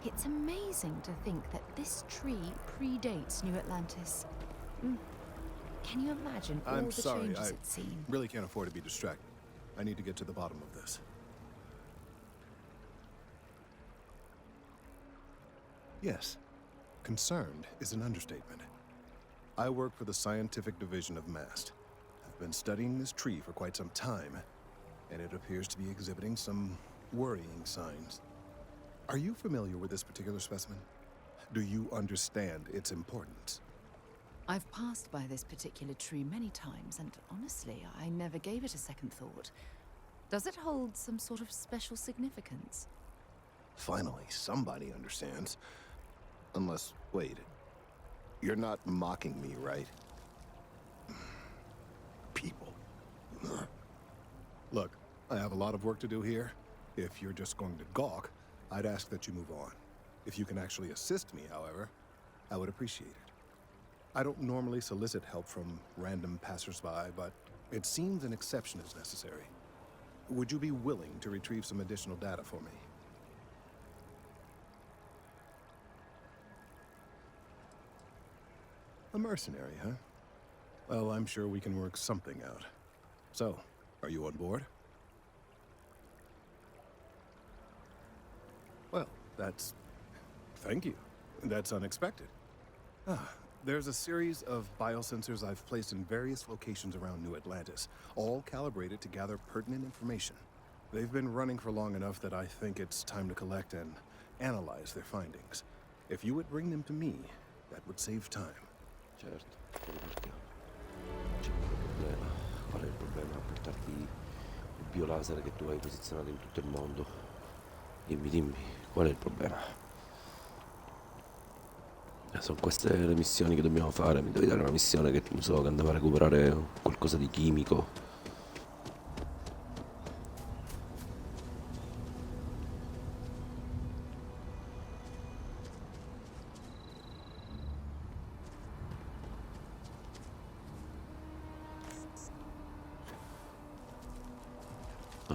It's amazing to think that this tree predates New Atlantis. Mm. Can you imagine all I'm the sorry, changes I it's seen? really can't afford to be distracted. I need to get to the bottom of this. Yes, concerned is an understatement. I work for the scientific division of MAST. I've been studying this tree for quite some time, and it appears to be exhibiting some worrying signs. Are you familiar with this particular specimen? Do you understand its importance? I've passed by this particular tree many times, and honestly, I never gave it a second thought. Does it hold some sort of special significance? Finally, somebody understands. Unless, wait, you're not mocking me, right? People. Look, I have a lot of work to do here. If you're just going to gawk, I'd ask that you move on. If you can actually assist me, however, I would appreciate it. I don't normally solicit help from random passersby, but it seems an exception is necessary. Would you be willing to retrieve some additional data for me? A mercenary, huh? Well, I'm sure we can work something out. So, are you on board? Well, thank you. That's unexpected. There's a series of biosensors I've placed in various locations around New Atlantis, all calibrated to gather pertinent information. They've been running for long enough that I think it's time to collect and analyze their findings. If you would bring them to me, that would save time. Certo, perché c'è qualche problema. Qual è il problema a portarti il biolaser che tu hai posizionato in tutto il mondo? Dimmi, qual è il problema? Sono queste le missioni che dobbiamo fare. Mi devi dare una missione che non so, che andava a recuperare qualcosa di chimico.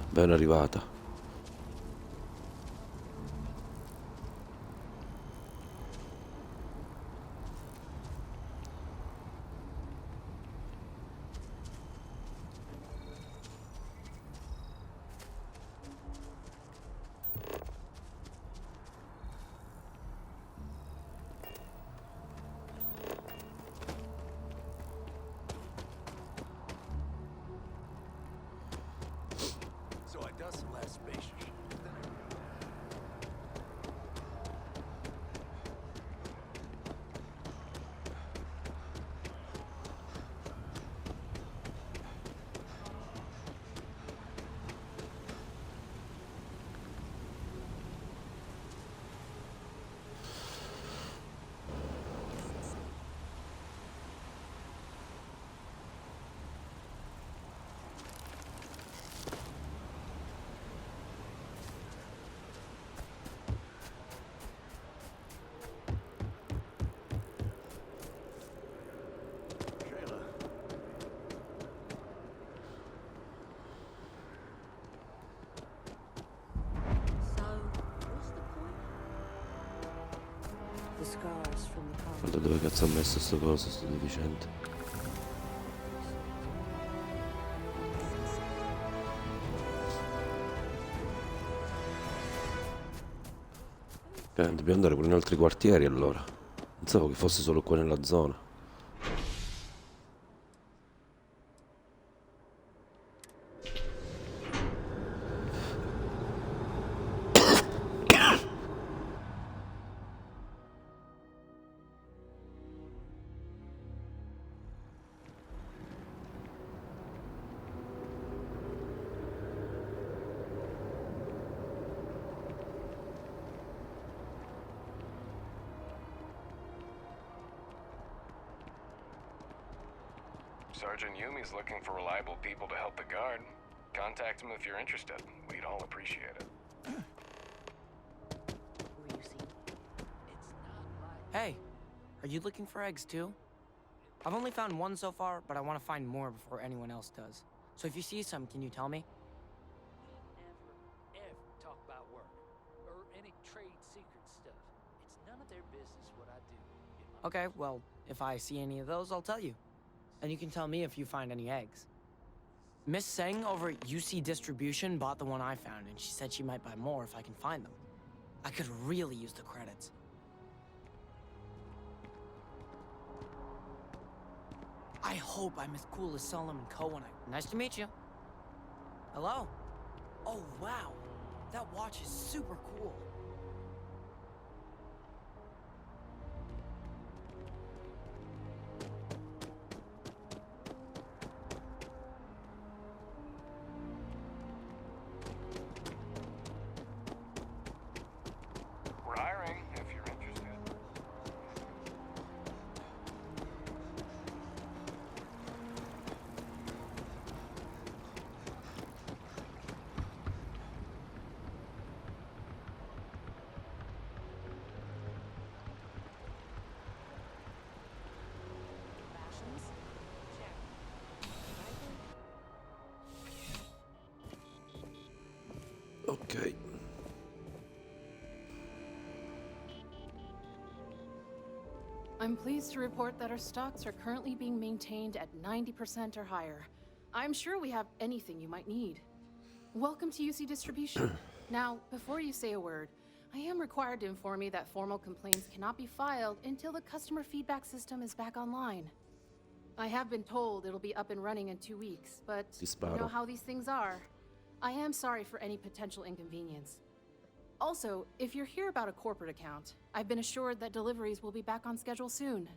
Ben arrivata. So I dust the last spaceship. The scars from the past. Guarda dove cazzo ha messo sto coso, sto deficiente. Dobbiamo andare pure in altri quartieri allora. Pensavo che fosse solo qua nella zona. Sergeant Yumi's looking for reliable people to help the guard. Contact him if you're interested. We'd all appreciate it. Were you seeing? Hey, are you looking for eggs too? I've only found one so far, but I want to find more before anyone else does. So if you see some, can you tell me? Never, ever talk about work or any trade secret stuff. of their business what I do. Get my Okay, well, if I see any of those, I'll tell you. And you can tell me if you find any eggs. Miss Seng over at UC Distribution bought the one I found, and she said she might buy more if I can find them. I could really use the credits. I hope I'm as cool as Solomon Co. when I... Nice to meet you. Hello? Oh, wow. That watch is super cool. We're hiring, if you're interested. Fashions? Check. Ok. I'm pleased to report that our stocks are currently being maintained at 90% or higher. I'm sure we have anything you might need. Welcome to UC Distribution. Now, before you say a word, I am required to inform you that formal complaints cannot be filed until the customer feedback system is back online. I have been told it'll be up and running in 2 weeks, but you Disparo. know how these things are. I am sorry for any potential inconvenience. Also, if you're here about a corporate account, I've been assured that deliveries will be back on schedule soon.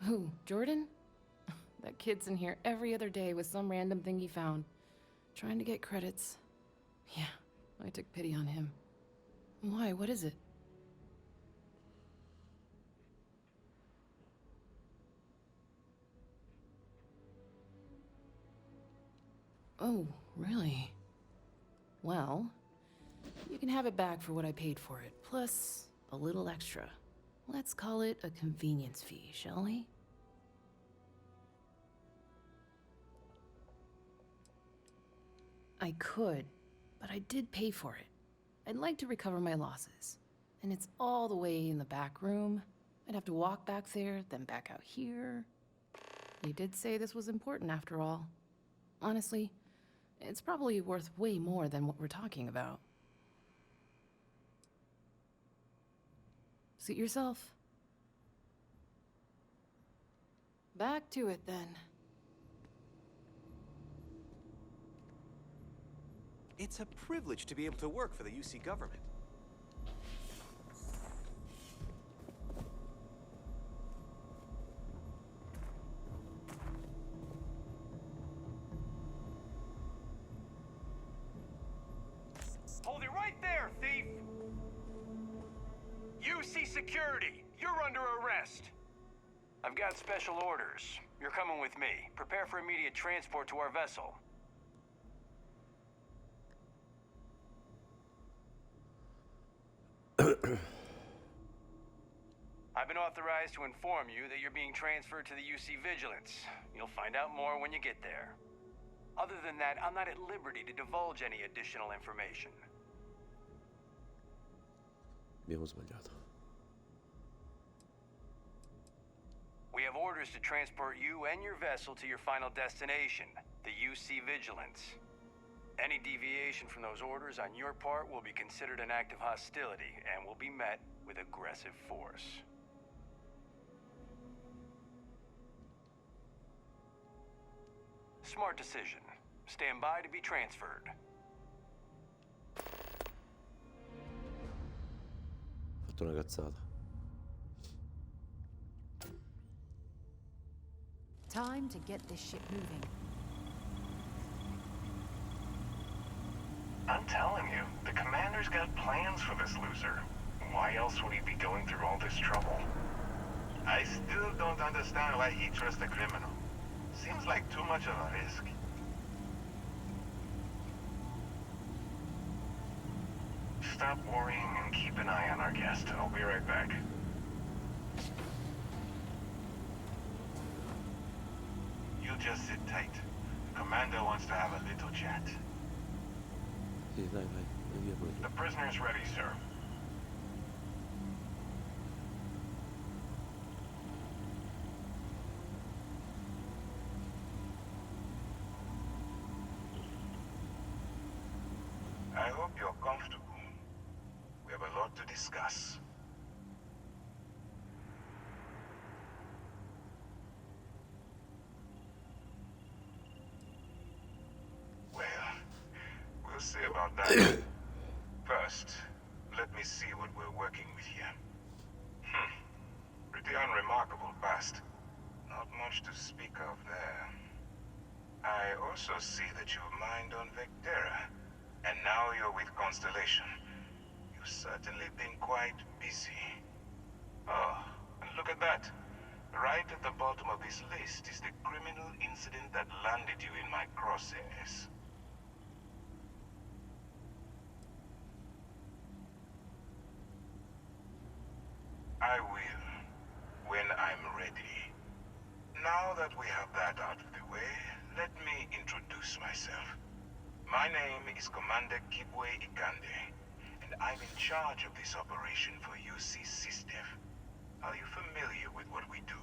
Who, Jordan? That kid's in here every other day with some random thing he found. Trying to get credits. Yeah, I took pity on him. Why, what is it? Oh, really? Well, you can have it back for what I paid for it, plus a little extra. Let's call it a convenience fee, shall we? I could, but I did pay for it. I'd like to recover my losses. And it's all the way in the back room. I'd have to walk back there, then back out here. You did say this was important after all. Honestly, it's probably worth way more than what we're talking about. Suit yourself. Back to it then. It's a privilege to be able to work for the UC government. Hold it right there, thief! UC Security, you're under arrest. I've got special orders. You're coming with me. Prepare for immediate transport to our vessel. I've been authorized to inform you that you're being transferred to the UC Vigilance. You'll find out more when you get there. Other than that, I'm not at liberty to divulge any additional information. Abbiamo sbagliato. We have orders to transport you and your vessel to your final destination, the UC Vigilance. Any deviation from those orders on your part will be considered an act of hostility and will be met with aggressive force. Smart decision. Stand by to be transferred. Ho fatto una cazzata. Time to get this ship moving. I'm telling you, the commander's got plans for this loser. Why else would he be going through all this trouble? I still don't understand why he trusts a criminal. Seems like too much of a risk. Stop worrying and keep an eye on our guest. I'll be right back. You just sit tight. The Commander wants to have a little chat. Sì, dai, vai via pure tu. The prisoner's ready, sir. I hope you're comfortable. We have a lot to discuss. Well, we'll see about that. First, let me see what we're working with here. Pretty unremarkable past. Not much to speak of there. I also see that you've mined on Vectera. And now you're with Constellation. You've certainly been quite busy. Oh, and look at that. Right at the bottom of this list is the criminal incident that landed you in my crosshairs. I will, when I'm ready. Now that we have that out of the way, let me introduce myself. My name is Commander Kibwe Ikande, and I'm in charge of this operation for UC SysDef. Are you familiar with what we do?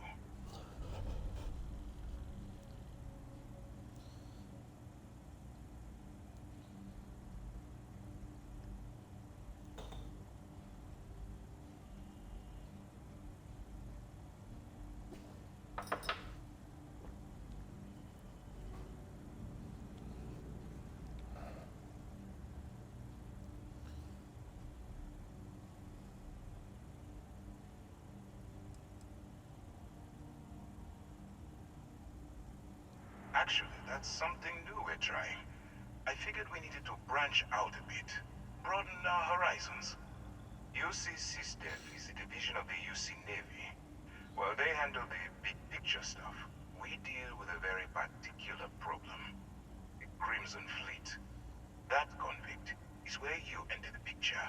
Actually, that's something new we're trying. I figured we needed to branch out a bit, broaden our horizons. UC SysDef is a division of the UC Navy. While they handle the big picture stuff, we deal with a very particular problem. The Crimson Fleet. That convict is where you enter the picture.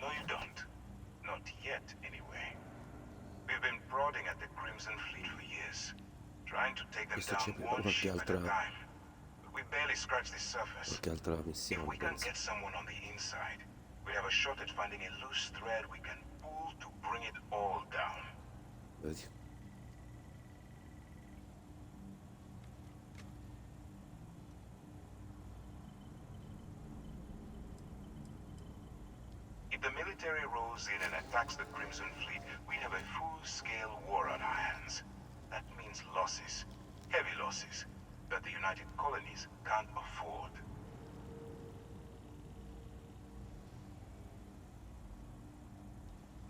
No, you don't. Not yet, anyway. We've been prodding at the Crimson Fleet for years, trying to take them Questo c'è down one qualche ship at a altra time. But we barely scratched the surface. qualche altra If missione, we can penso. get someone on the inside, we have a shot at finding a loose thread we can pull to bring it all down. Vedi. If the military rolls in and attacks the Crimson Fleet, we'd have a full-scale war on our hands. That means losses, heavy losses, that the United Colonies can't afford.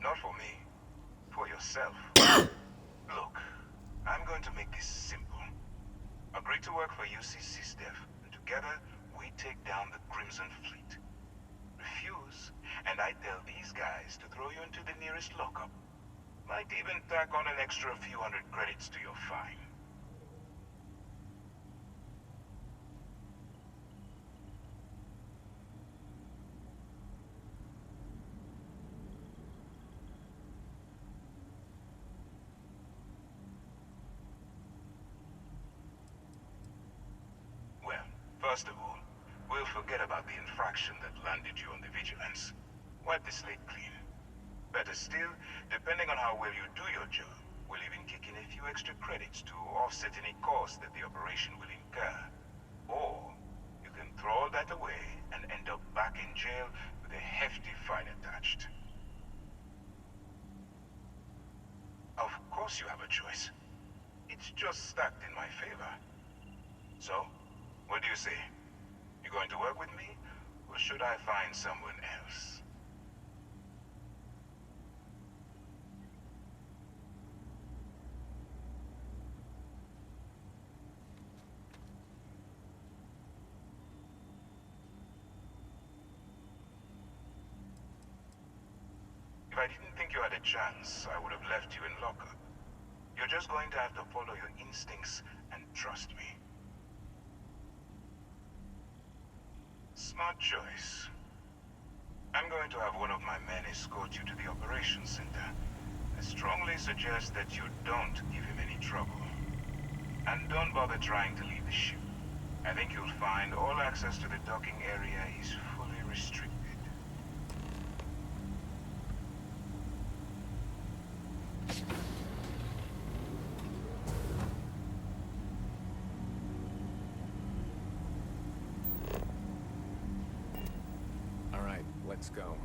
Not for me, for yourself. Look, I'm going to make this simple. Agree to work for UC SysDef, and together we take down the Crimson Fleet. Refuse, and I tell these guys to throw you into the nearest lockup. Might even tack on an extra few hundred credits to your fine. Well, first of all, we'll forget about the infraction that landed you on the Vigilance. Wipe the slate clean. Better still, depending on how well you do your job, we'll even kick in a few extra credits to offset any costs that the operation will incur. Or, you can throw all that away and end up back in jail with a hefty fine attached. Of course you have a choice. It's just stacked in my favor. So, what do you say? You going to work with me, or should I find someone else? If I didn't think you had a chance, I would have left you in lockup. You're just going to have to follow your instincts and trust me. Smart choice. I'm going to have one of my men escort you to the operations center. I strongly suggest that you don't give him any trouble. And don't bother trying to leave the ship. I think you'll find all access to the docking area is fully restricted. All right, let's go.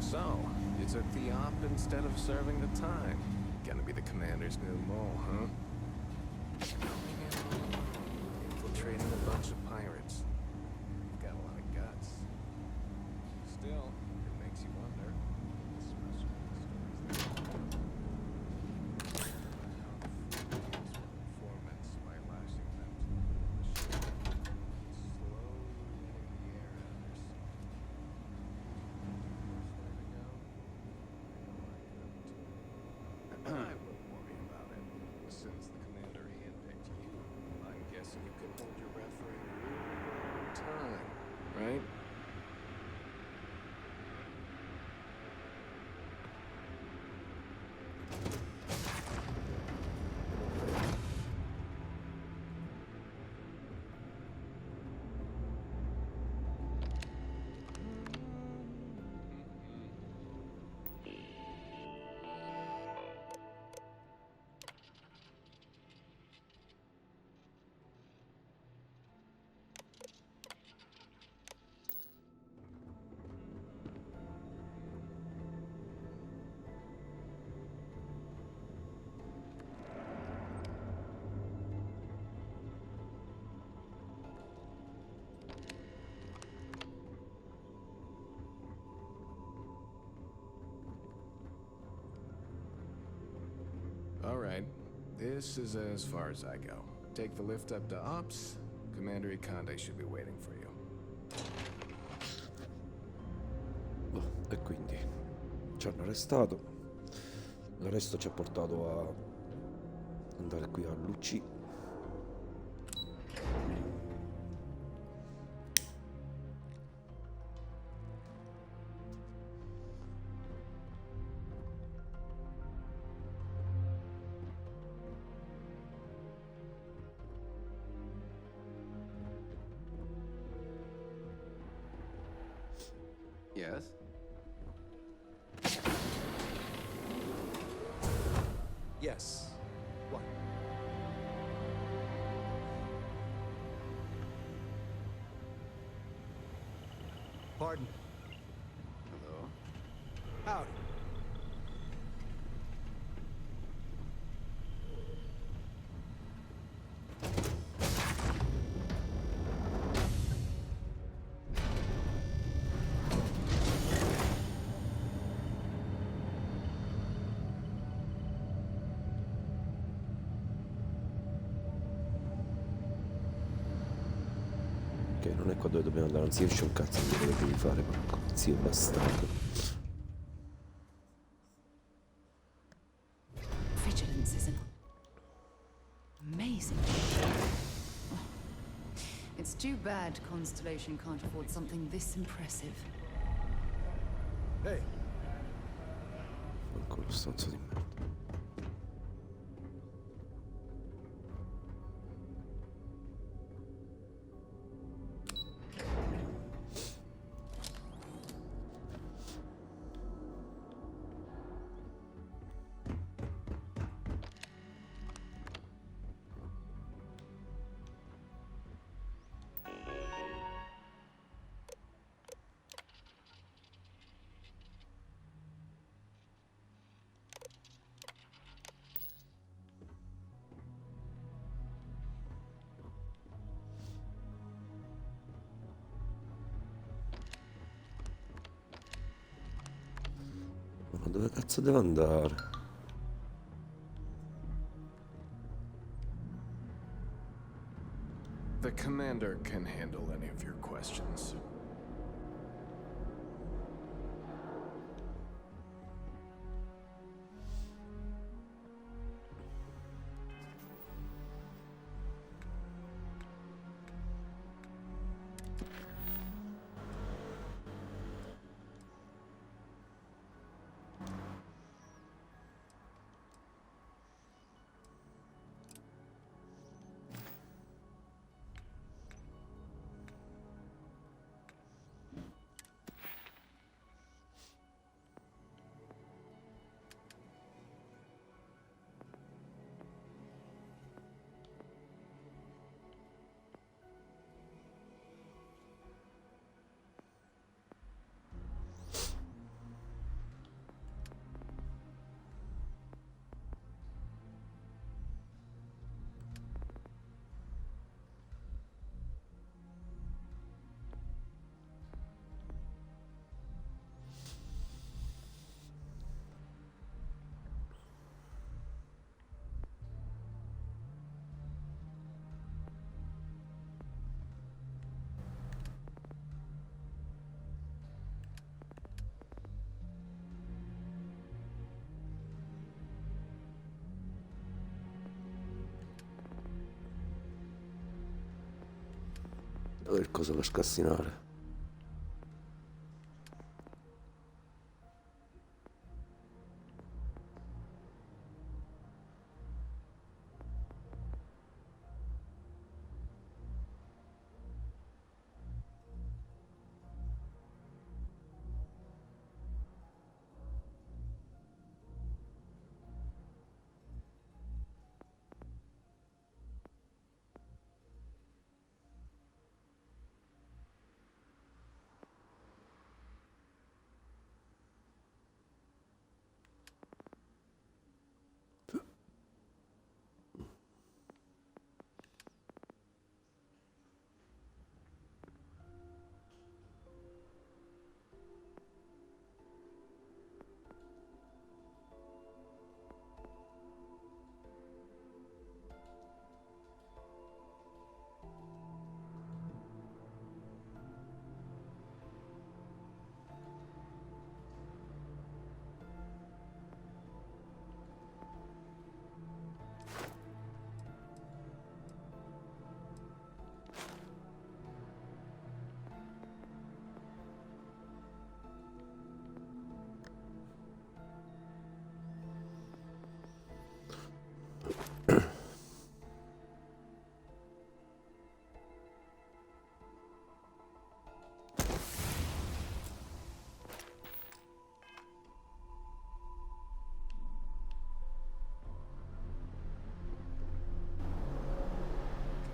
So, it's a Theop instead of serving the time. Gonna be the commander's new mole, huh? Coming in all alone, infiltrating a bunch of pirates. You've got a lot of guts. Still, it makes you wonder. Especially the stories that informants by lashing them to the ship. Slowly letting the air out of their sight. I wouldn't worry about it. Since the commander handpicked you, I'm guessing you can hold your breath for a really long time, right? All right. This is as far as I go. Take the lift up to Ops. Commander Ikande should be waiting for you. E quindi ci hanno arrestato. L'arresto ci ha portato a andare qui a Lucci. Yes? Yes. What? Pardon. Hello? Howdy. Ok, non è qua dove dobbiamo andare, non si riesce un cazzo di quello che devi fare, porco zio bastardo. Vigilance is an amazing. Oh, it's too bad Constellation can't afford something this impressive. Hey. Ancora lo stronzo di merda. Ma dove cazzo devo andare? The commander can handle any of your questions. Che cosa per scassinare?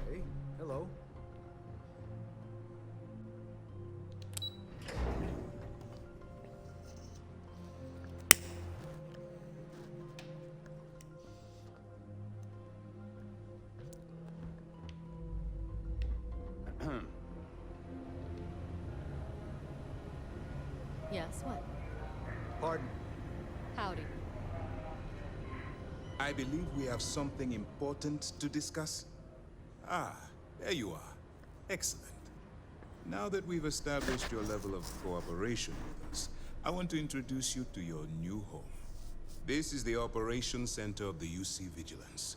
Hey, hello. Yes, what? Pardon. Howdy. I believe we have something important to discuss. Ah, there you are. Excellent. Now that we've established your level of cooperation with us, I want to introduce you to your new home. This is the Operations Center of the UC Vigilance.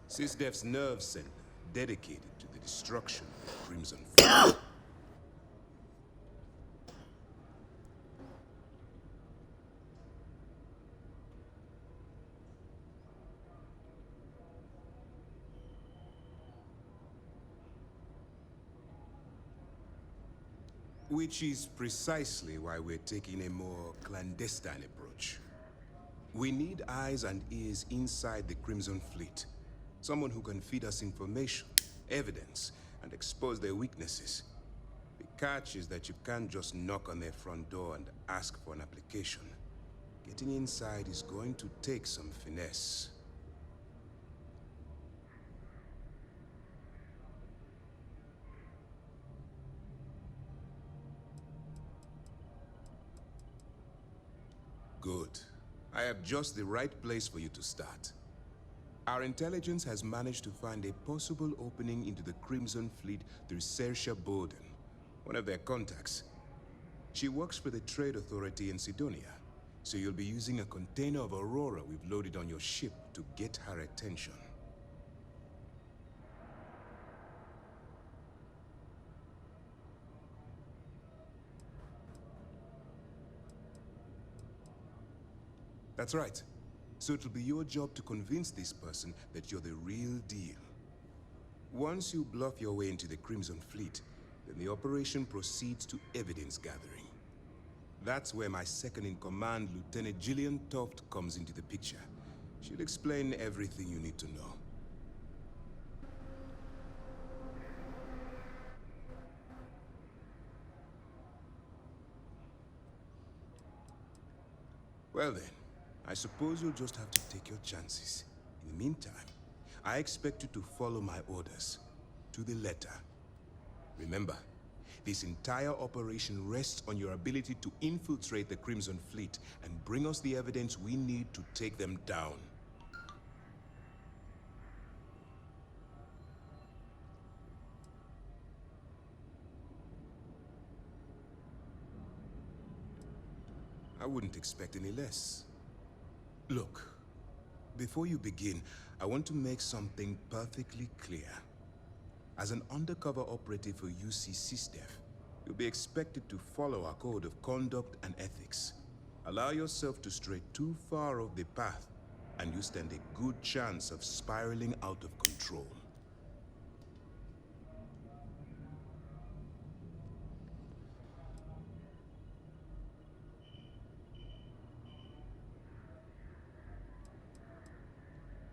SysDef's nerve center dedicated to the destruction of the Crimson Fleet. Which is precisely why we're taking a more clandestine approach. We need eyes and ears inside the Crimson Fleet. Someone who can feed us information, evidence, and expose their weaknesses. The catch is that you can't just knock on their front door and ask for an application. Getting inside is going to take some finesse. Good. I have just the right place for you to start. Our intelligence has managed to find a possible opening into the Crimson Fleet through Saoirse Bowden, one of their contacts. She works for the Trade Authority in Sidonia, so you'll be using a container of Aurora we've loaded on your ship to get her attention. That's right. So it'll be your job to convince this person that you're the real deal. Once you bluff your way into the Crimson Fleet, then the operation proceeds to evidence gathering. That's where my second-in-command, Lieutenant Gillian Toft, comes into the picture. She'll explain everything you need to know. Well then, I suppose you'll just have to take your chances. In the meantime, I expect you to follow my orders, to the letter. Remember, this entire operation rests on your ability to infiltrate the Crimson Fleet and bring us the evidence we need to take them down. I wouldn't expect any less. Look, before you begin, I want to make something perfectly clear. As an undercover operative for UC SysDef, you'll be expected to follow our code of conduct and ethics. Allow yourself to stray too far off the path, and you stand a good chance of spiraling out of control.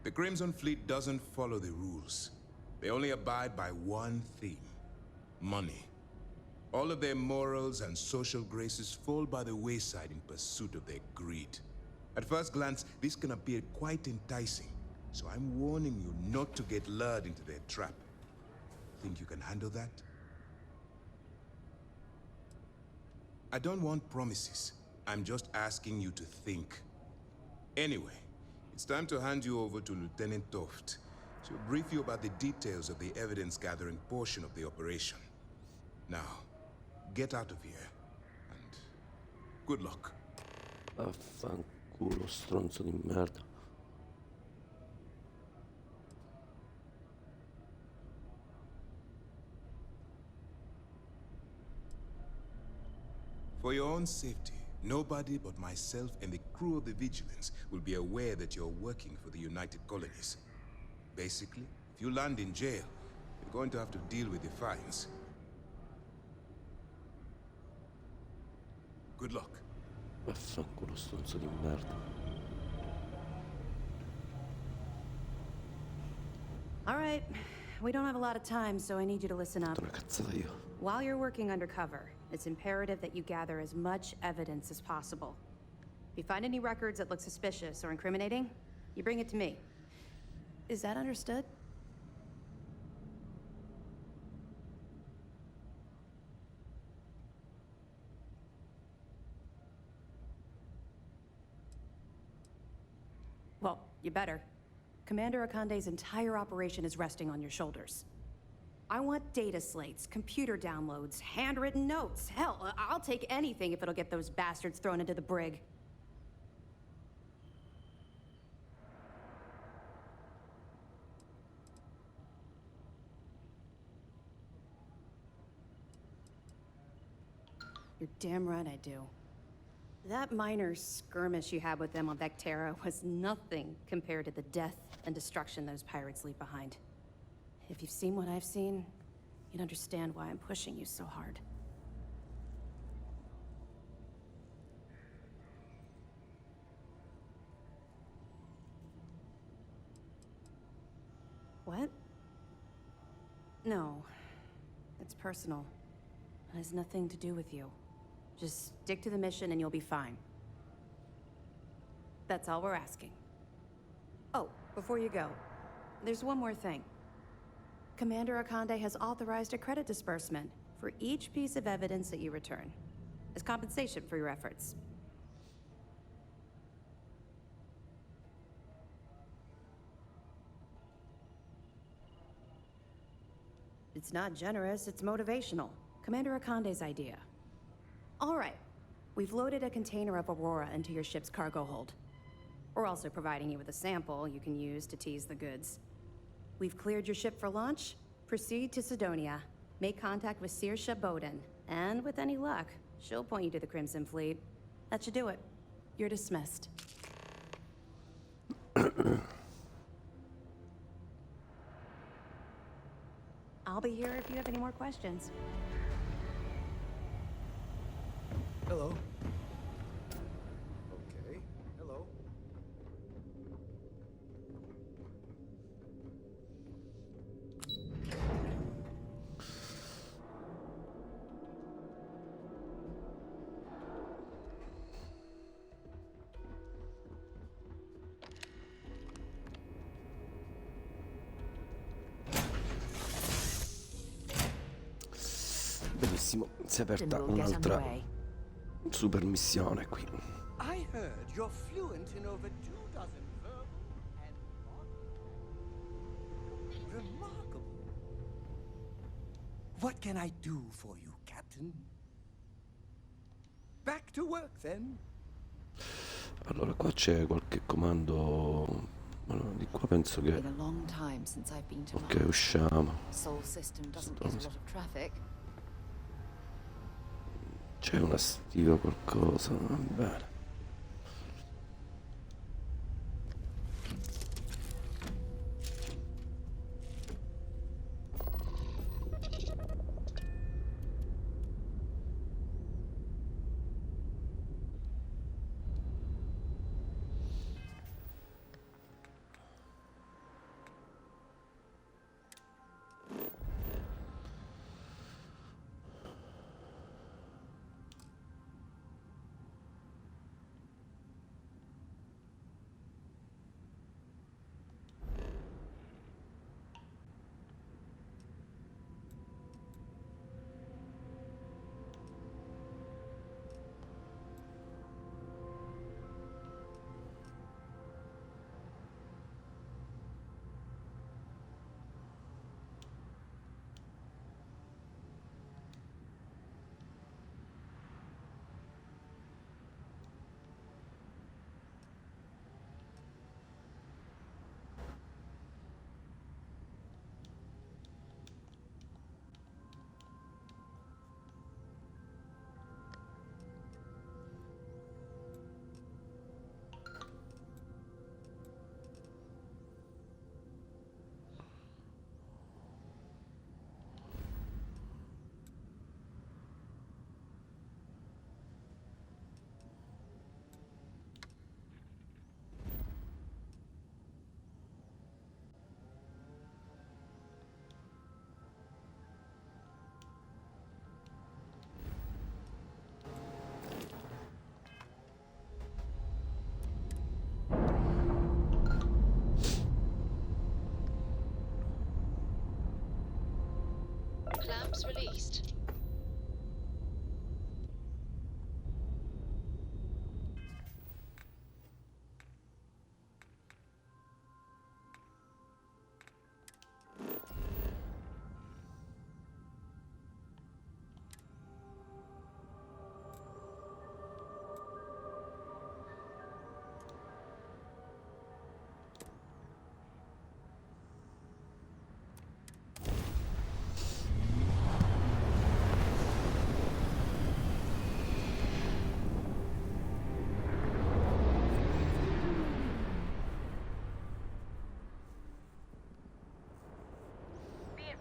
The Crimson Fleet doesn't follow the rules. They only abide by one theme: money. All of their morals and social graces fall by the wayside in pursuit of their greed. At first glance, this can appear quite enticing, so I'm warning you not to get lured into their trap. Think you can handle that? I don't want promises. I'm just asking you to think. Anyway, it's time to hand you over to Lieutenant Toft. She'll brief you about the details of the evidence-gathering portion of the operation. Now, get out of here, and good luck. Vaffanculo, stronzo di merda. For your own safety, nobody but myself and the crew of the Vigilance will be aware that you're working for the United Colonies. Basically, if you land in jail, you're going to have to deal with the fines. Good luck. Vaffanculo, stronzo di merda. All right. We don't have a lot of time, so I need you to listen up. Una cazzata io. While you're working undercover, it's imperative that you gather as much evidence as possible. If you find any records that look suspicious or incriminating, you bring it to me. Is that understood? Well, you better. Commander Akande's entire operation is resting on your shoulders. I want data slates, computer downloads, handwritten notes. Hell, I'll take anything if it'll get those bastards thrown into the brig. You're damn right I do. That minor skirmish you had with them on Vectera was nothing compared to the death and destruction those pirates leave behind. If you've seen what I've seen, you'd understand why I'm pushing you so hard. What? No. It's personal. It has nothing to do with you. Just stick to the mission and you'll be fine. That's all we're asking. Oh, before you go, there's one more thing. Commander Akande has authorized a credit disbursement for each piece of evidence that you return, as compensation for your efforts. It's not generous, it's motivational. Commander Akande's idea. All right, we've loaded a container of Aurora into your ship's cargo hold. We're also providing you with a sample you can use to tease the goods. We've cleared your ship for launch. Proceed to Sidonia. Make contact with Saoirse Bowden. And with any luck, she'll point you to the Crimson Fleet. That should do it. You're dismissed. I'll be here if you have any more questions. Hello. Okay. Hello. Benissimo, si è aperta Then we'll get un'altra underway. super missione qui. I heard you're fluent in over 24 verbal and remarkable. What can I do for you, Captain? Back to work, then. Allora, qua c'è qualche comando. Allora, di qua penso che... Been a long time since I've been to Ok, Mars. usciamo. Sol system doesn't get a lot of traffic. C'è una stiva qualcosa. Va bene. Clamps released.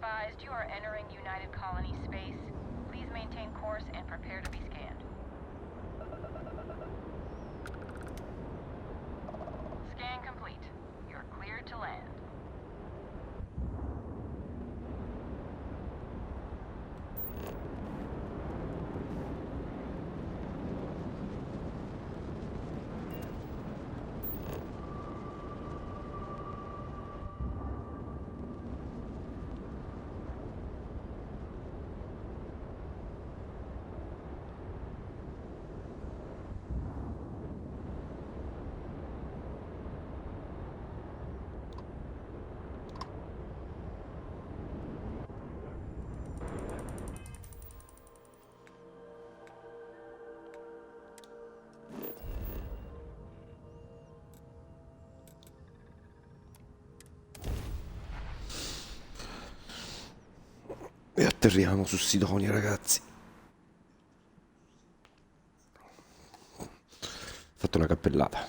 Advised, you are entering United Colony space. Please maintain course and prepare to be scanned. Scan complete. You're cleared to land. E atterriamo su Sidonia, ragazzi. Ho fatto una cappellata.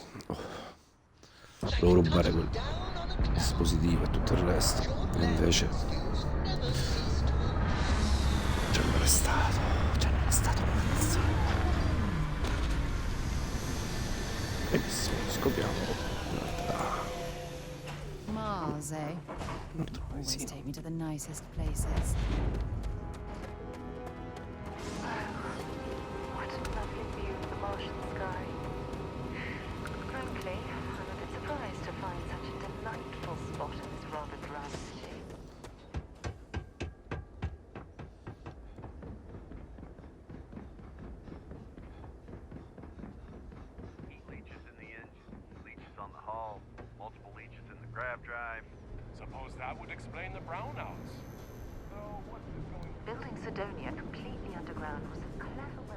Volevo rubare quel dispositivo e tutto il resto. E invece stato, cioè non è stato ammazzato. Benissimo, scopriamo un'altra. Mars, eh? Always take me to the nicest places. What a lovely view of the Martian sky. Frankly, I'm a bit surprised to find such a delightful spot in this rather dry city. Heat leeches in the engine, leeches on the hull, multiple leeches in the grav drive. Suppose that would explain the brownouts. So what's this going to Building Sedonia completely underground was a clever way.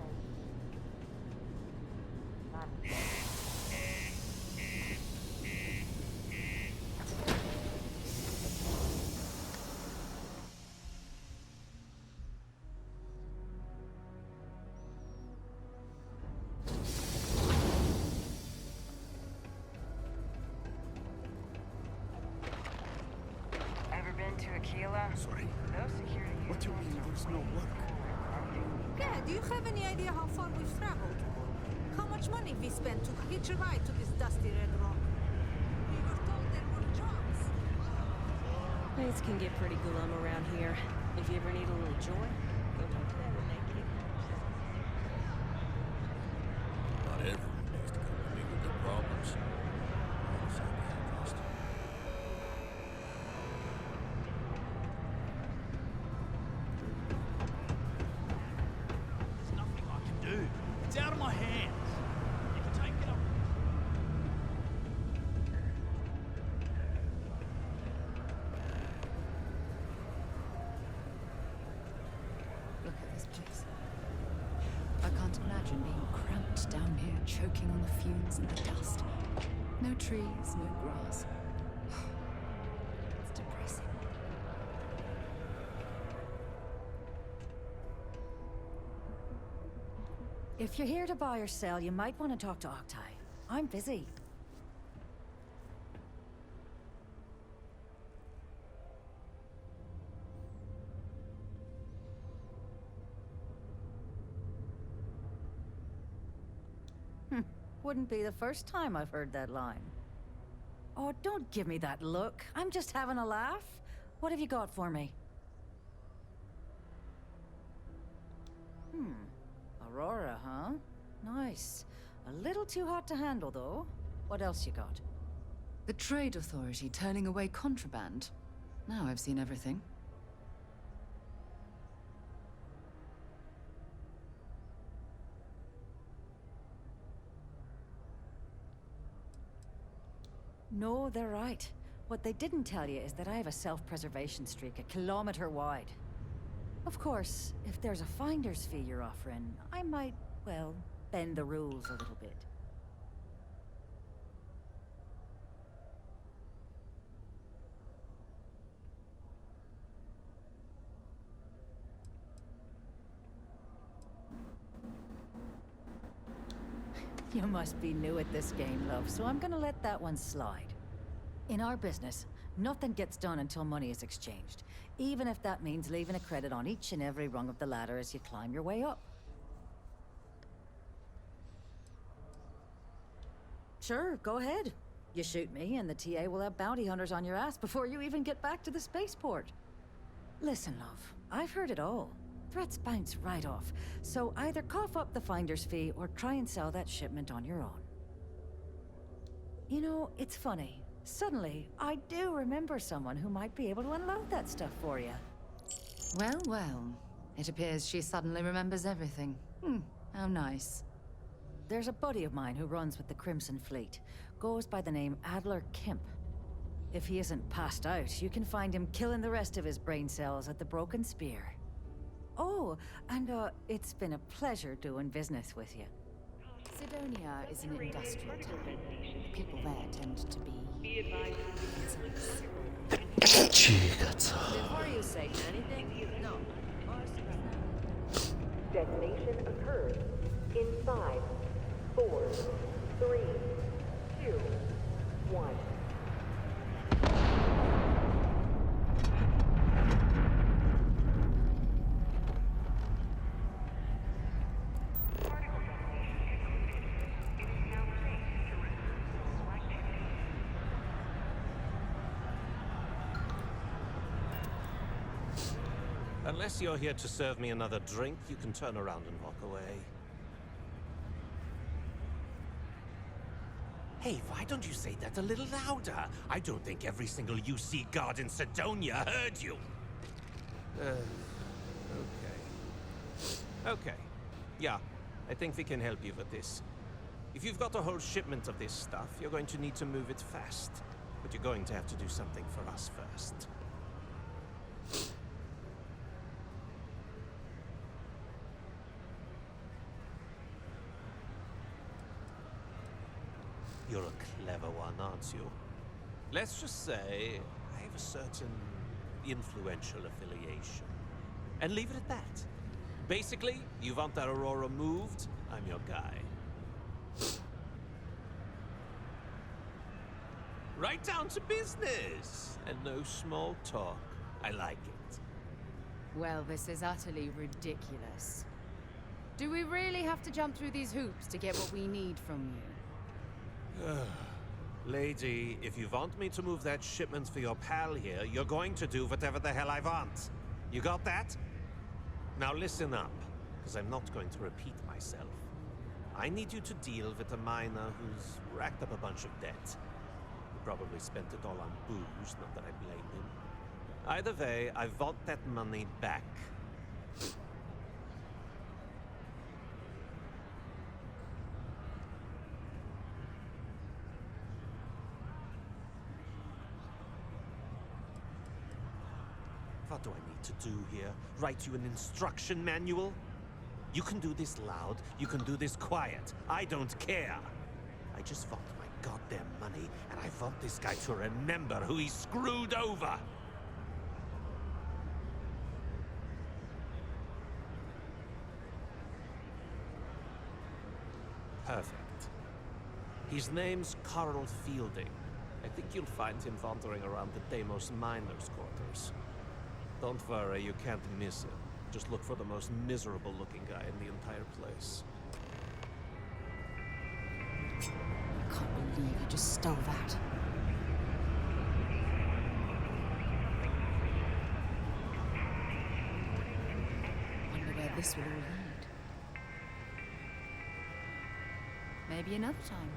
Ever been to Aquila? Sorry. No security. What do you mean there's no work? Yeah, do you have any idea how far we've traveled? How much money we spent to hitch a ride to this dusty red rock? We were told there were jobs. Things can get pretty glum around here. If you ever need a little joy, go talk to that naked. Not everyone needs to come to me with their problems. I'm a psychiatrist. There's nothing I can do. It's out of my hands. You can take it up. Look at this place. I can't imagine being cramped down here, choking on the fumes and the dust. No trees, no grass. It's depressing. If you're here to buy or sell, you might want to talk to Octai. I'm busy. Wouldn't be the first time I've heard that line. Oh, don't give me that look. I'm just having a laugh. What have you got for me? Aurora, huh? Nice. A little too hot to handle, though. What else you got? The Trade Authority turning away contraband. Now I've seen everything. No, they're right. What they didn't tell you is that I have a self-preservation streak a kilometer wide. Of course, if there's a finder's fee you're offering, I might, well, bend the rules a little bit. You must be new at this game, love, so I'm gonna let that one slide. In our business, nothing gets done until money is exchanged, even if that means leaving a credit on each and every rung of the ladder as you climb your way up. Sure, go ahead. You shoot me, and the TA will have bounty hunters on your ass before you even get back to the spaceport. Listen, love, I've heard it all. Threats bounce right off, so either cough up the finder's fee or try and sell that shipment on your own. You know, it's funny. Suddenly, I do remember someone who might be able to unload that stuff for you. Well, well. It appears she suddenly remembers everything. How nice. There's a buddy of mine who runs with the Crimson Fleet. Goes by the name Adler Kemp. If he isn't passed out, you can find him killing the rest of his brain cells at the Broken Spear. Oh, and it's been a pleasure doing business with you. Sidonia is an industrial town. People there tend to be... Cazzo. Before you say anything, no. Detonation occurs in 5, 4, 3, 2, 1. Unless you're here to serve me another drink, you can turn around and walk away. Hey, why don't you say that a little louder? I don't think every single UC guard in Sidonia heard you. Okay. Yeah, I think we can help you with this. If you've got a whole shipment of this stuff, you're going to need to move it fast. But you're going to have to do something for us first. You're a clever one, aren't you? Let's just say I have a certain influential affiliation. And leave it at that. Basically, you want that Aurora moved, I'm your guy. Right down to business! And no small talk. I like it. Well, this is utterly ridiculous. Do we really have to jump through these hoops to get what we need from you? Lady, if you want me to move that shipment for your pal here, you're going to do whatever the hell I want. You got that? Now listen up, because I'm not going to repeat myself. I need you to deal with a miner who's racked up a bunch of debt. He probably spent it all on booze, not that I blame him. Either way, I want that money back. What do I need to do here? Write you an instruction manual? You can do this loud, you can do this quiet. I don't care. I just want my goddamn money, and I want this guy to remember who he screwed over. Perfect. His name's Carl Fielding. I think you'll find him wandering around the Deimos miners' quarters. Don't worry, you can't miss him. Just look for the most miserable-looking guy in the entire place. I can't believe you just stole that. Wonder where this will all lead. Maybe another time.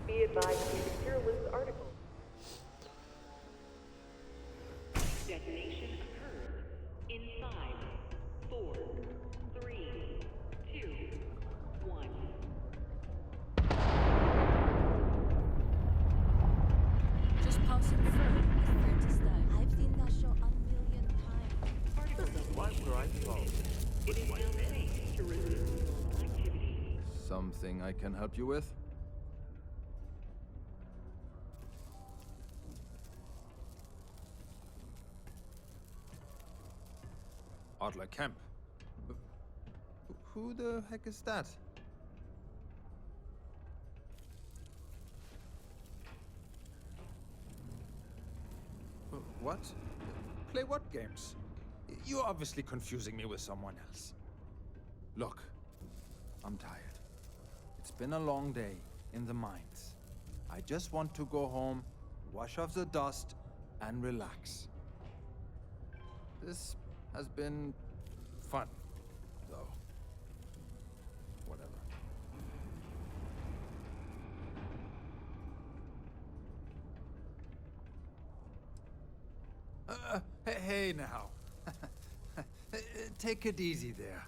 Be advised to secure loose articles. Detonation occurs in 5, 4, 3, 2, 1. Just passing through. Where to stay? I've seen that show a million times. Why would I follow? It is now safe to resume activity. Something I can help you with? Adler Camp. Who the heck is that? What? Play what games? You're obviously confusing me with someone else. Look, I'm tired. It's been a long day in the mines. I just want to go home, wash off the dust, and relax. This has been fun, though. Whatever. Hey now. Take it easy there.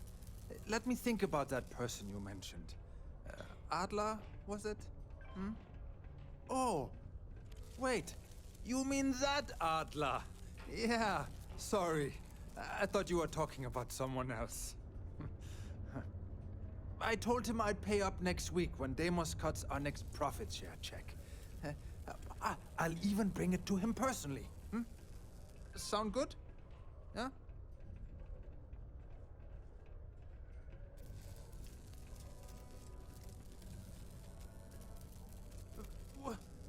Let me think about that person you mentioned. Adler, was it? Hmm? Oh, wait. You mean that Adler? Yeah, sorry. I thought you were talking about someone else. I told him I'd pay up next week when Deimos cuts our next profit share check. I'll even bring it to him personally. Hmm? Sound good? Yeah?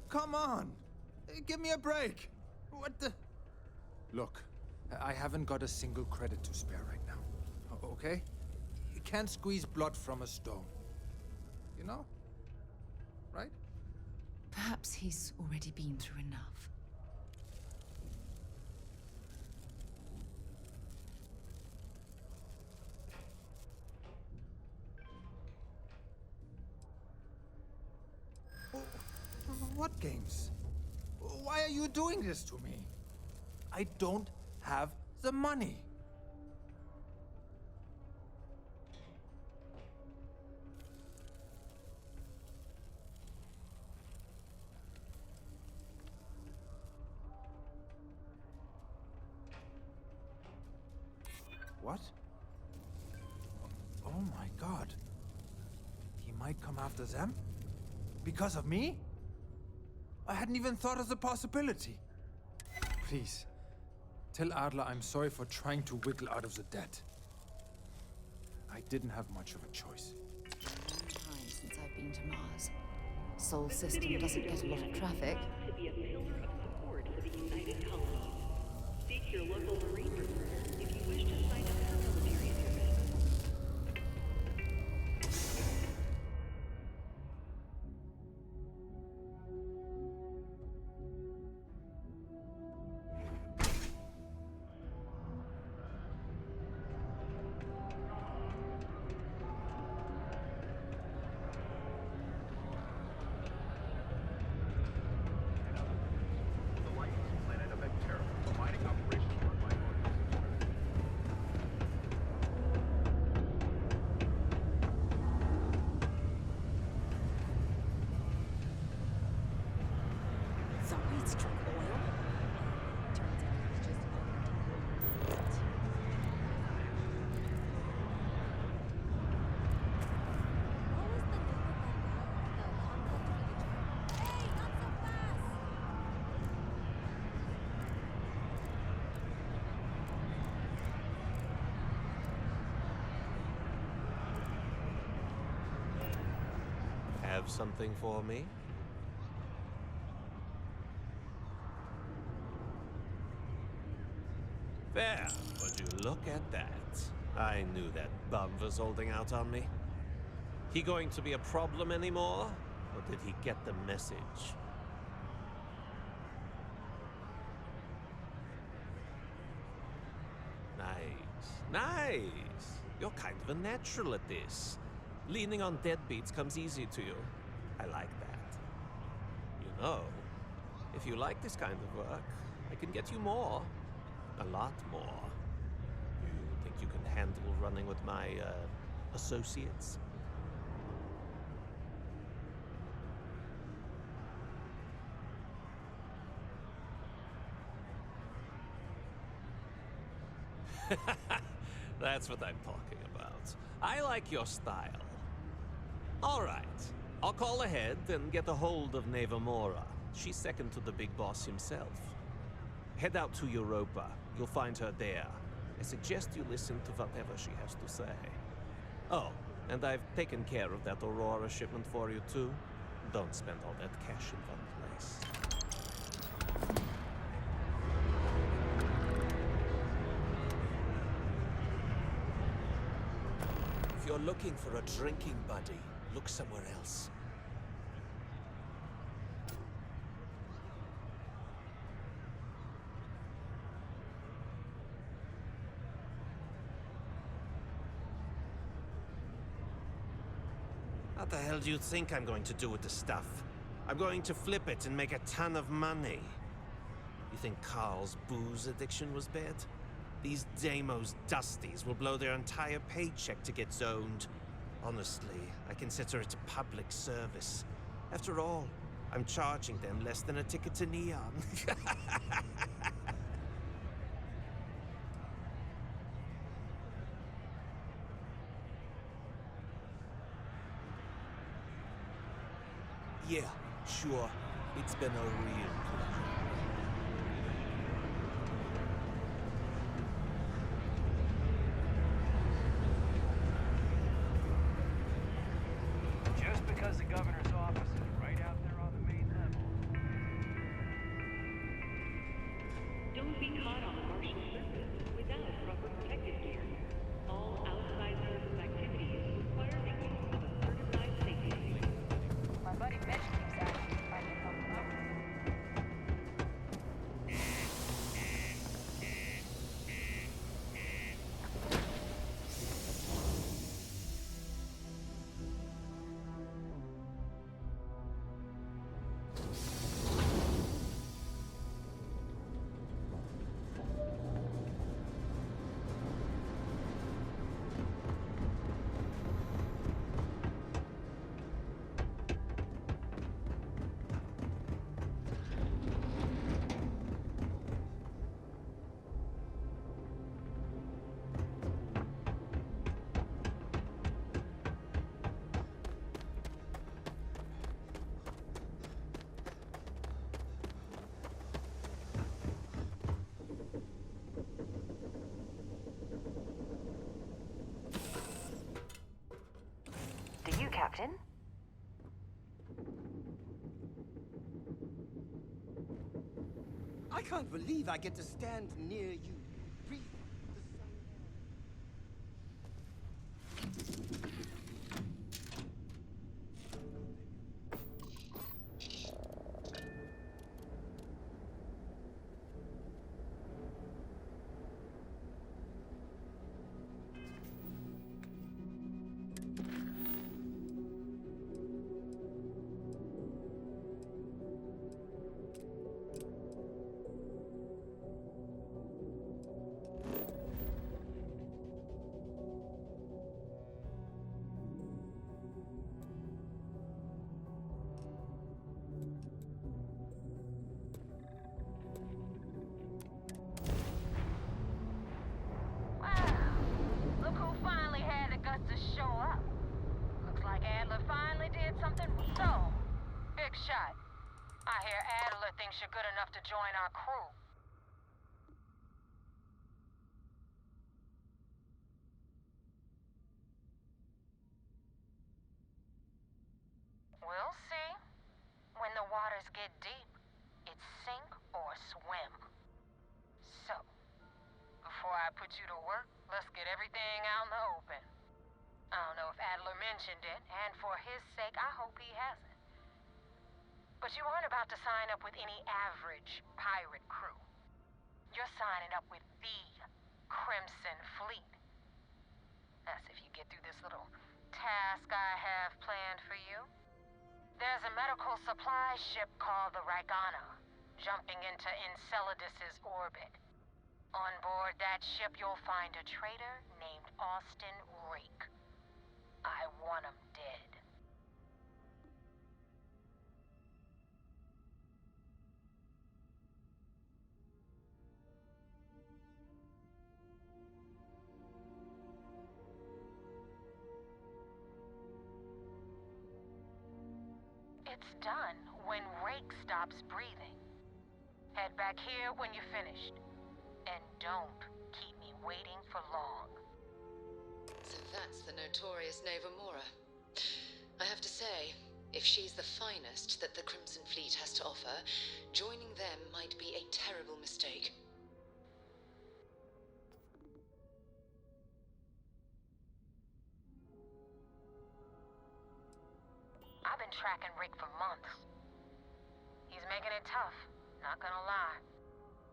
Come on! Give me a break! What the... Look, I haven't got a single credit to spare right now. Okay? You can't squeeze blood from a stone. You know? Right? Perhaps he's already been through enough. What games? Why are you doing this to me? I don't have the money. What? Oh my God. He might come after them? Because of me? I hadn't even thought of the possibility. Please, tell Adler I'm sorry for trying to wiggle out of the debt. I didn't have much of a choice. Long time since I've been to Mars. Sol system doesn't get a lot of traffic. To be a pillar of support for the United Colonies. Seek your local Marine recruiter if you wish to sign up for military service. Zombies drink oil? Turns out it's just Have something for me? There, would you look at that? I knew that bum was holding out on me. He going to be a problem anymore? Or did he get the message? Nice, nice. You're kind of a natural at this. Leaning on deadbeats comes easy to you. I like that. You know, if you like this kind of work, I can get you more. A lot more. You think you can handle running with my, associates? That's what I'm talking about. I like your style. All right. I'll call ahead and get a hold of Nevamora. She's second to the big boss himself. Head out to Europa. You'll find her there. I suggest you listen to whatever she has to say. Oh, and I've taken care of that Aurora shipment for you too. Don't spend all that cash in one place. If you're looking for a drinking buddy, look somewhere else. What the hell do you think I'm going to do with the stuff? I'm going to flip it and make a ton of money. You think Carl's booze addiction was bad? These Deimos Dusties will blow their entire paycheck to get zoned. Honestly, I consider it a public service. After all, I'm charging them less than a ticket to Neon. Yeah, sure. It's been a real pleasure. Just because the governor's office is right out there on the main level. Don't be caught on the Martian surface. Captain? I can't believe I get to stand near you, breathe the sun. Look who finally had the guts to show up. Looks like Adler finally did something. So, big shot. I hear Adler thinks you're good enough to join our crew. We'll see. When the waters get deep, it's sink or swim. So, before I put you to work, let's get everything out in the open. I don't know if Adler mentioned it, and for his sake, I hope he hasn't. But you aren't about to sign up with any average pirate crew. You're signing up with the Crimson Fleet. That's if you get through this little task I have planned for you. There's a medical supply ship called the Ragana, jumping into Enceladus's orbit. On board that ship, you'll find a traitor named Austin Rake. I want him dead. It's done when Rake stops breathing. Head back here when you're finished. And don't keep me waiting for long. So that's the notorious Nova Mora. I have to say, if she's the finest that the Crimson Fleet has to offer, joining them might be a terrible mistake. I've been tracking Rick for months. He's making it tough, not gonna lie.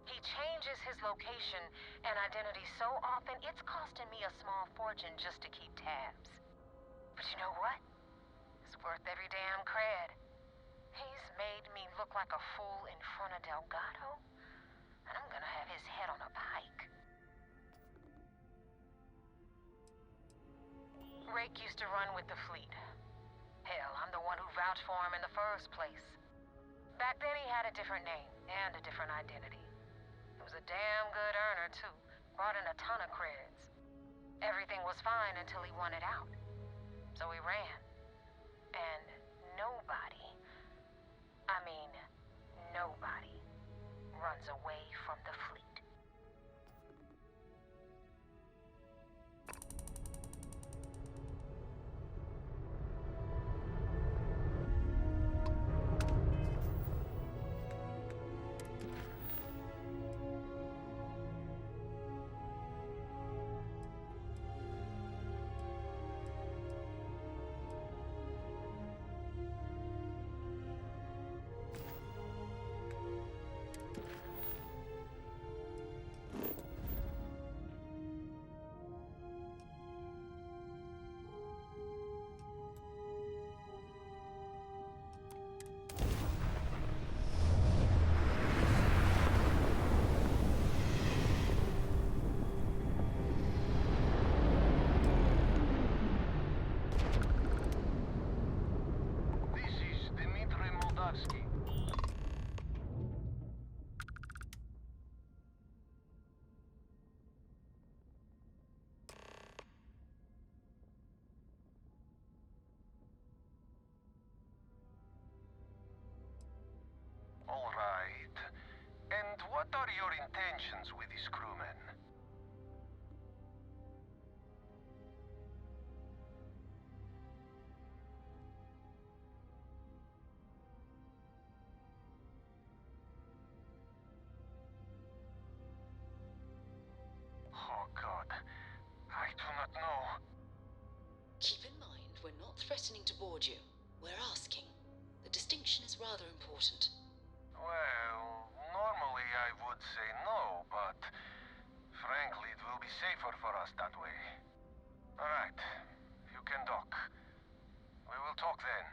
He changes his location and identity so often, it's costing me a small fortune just to keep tabs. But you know what? It's worth every damn cred. He's made me look like a fool in front of Delgado, and I'm gonna have his head on a pike. Rake used to run with the fleet. Hell, I'm the one who vouched for him in the first place. Back then he had a different name and a different identity. He was a damn good earner, too. Brought in a ton of creds. Everything was fine until he wanted out. So he ran. And nobody, I mean, nobody, runs away from the fleet. All right. And what are your intentions with these crewmen? to board you. We're asking. The distinction is rather important. Well, normally I would say no, but frankly, it will be safer for us that way. All right, you can dock. We will talk then.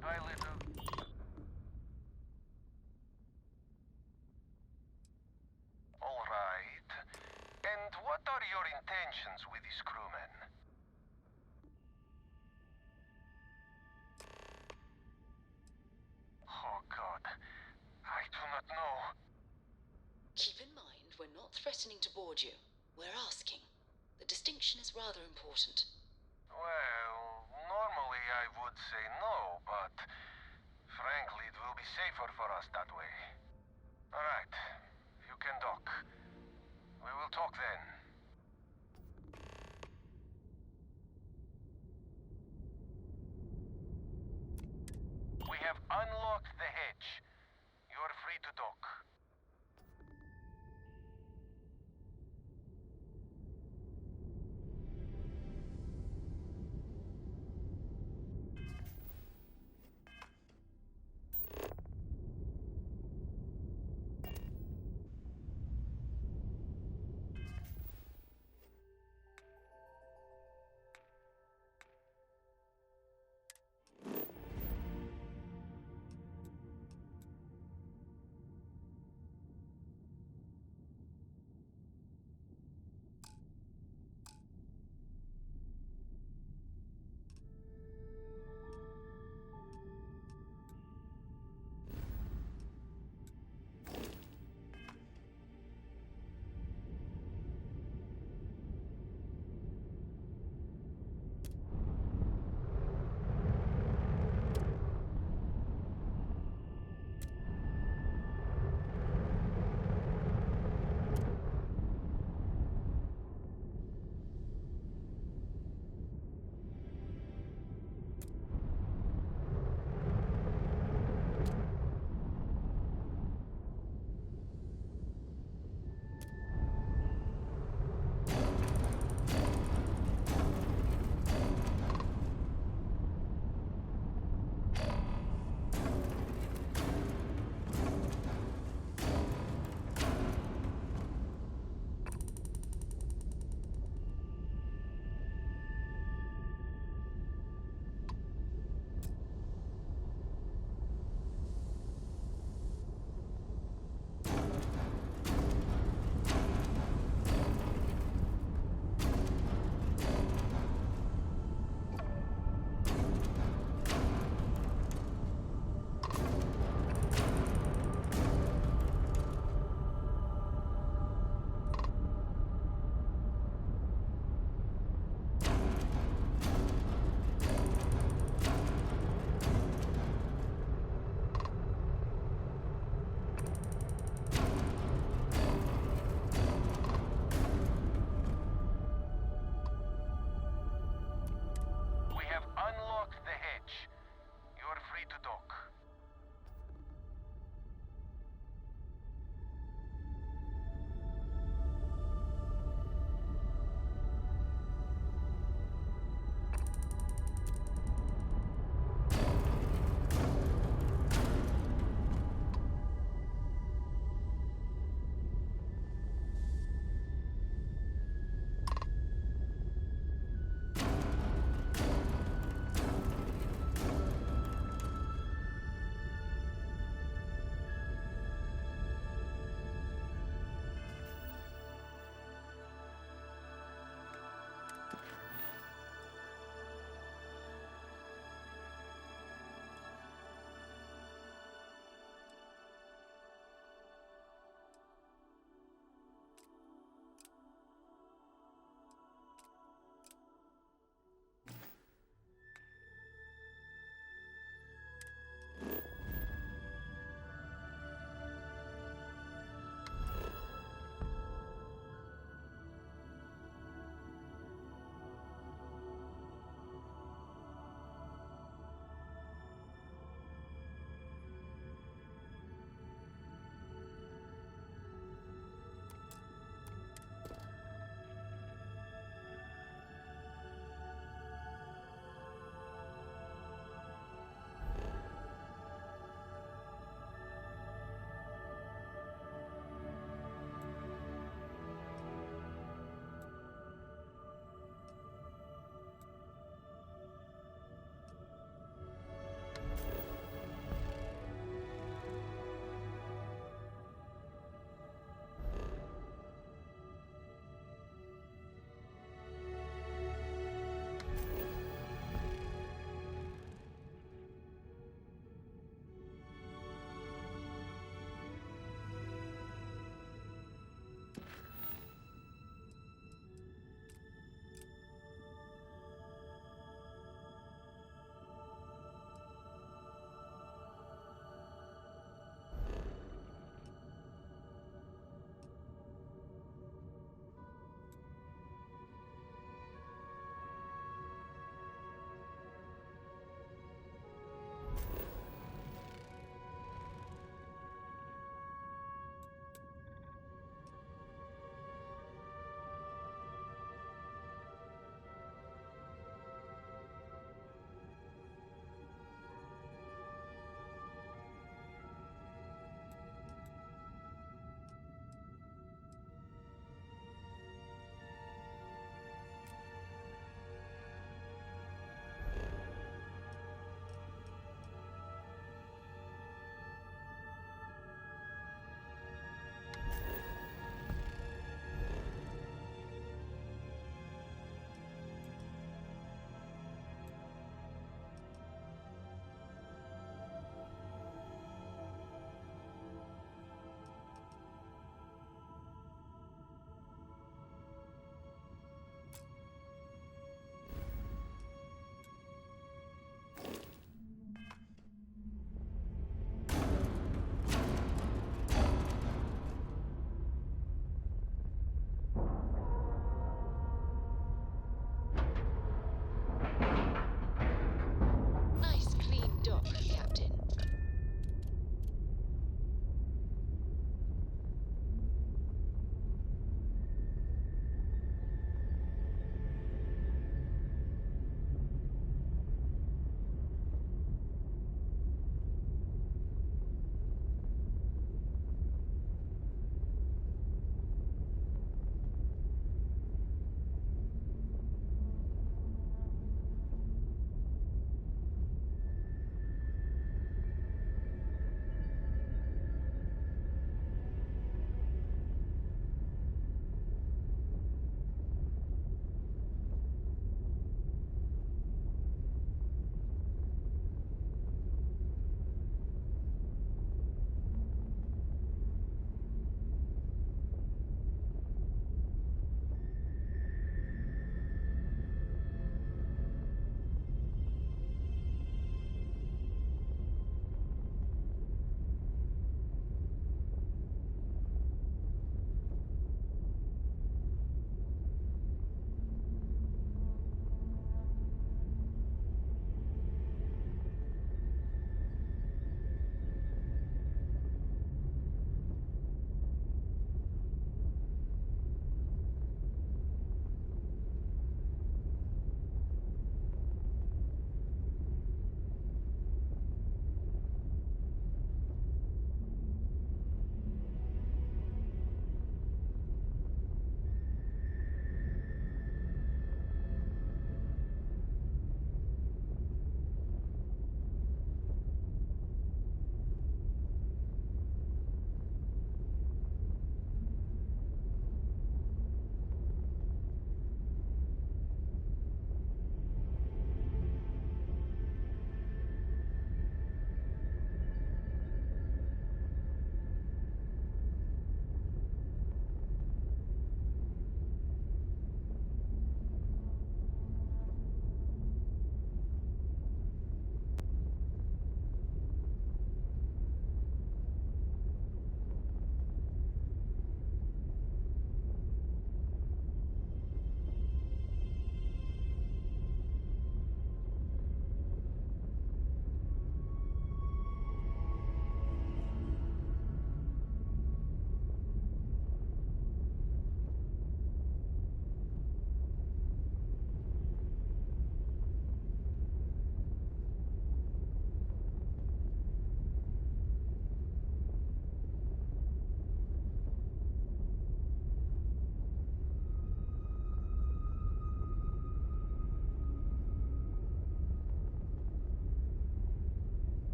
Pilot of... All right. And what are your intentions with these crewmen? Oh, God. I do not know. Keep in mind, we're not threatening to board you. We're asking. The distinction is rather important. Well, normally I would say no, but frankly, it will be safer for us that way. All right, you can dock. We will talk then. We have unlocked the hatch. You are free to dock.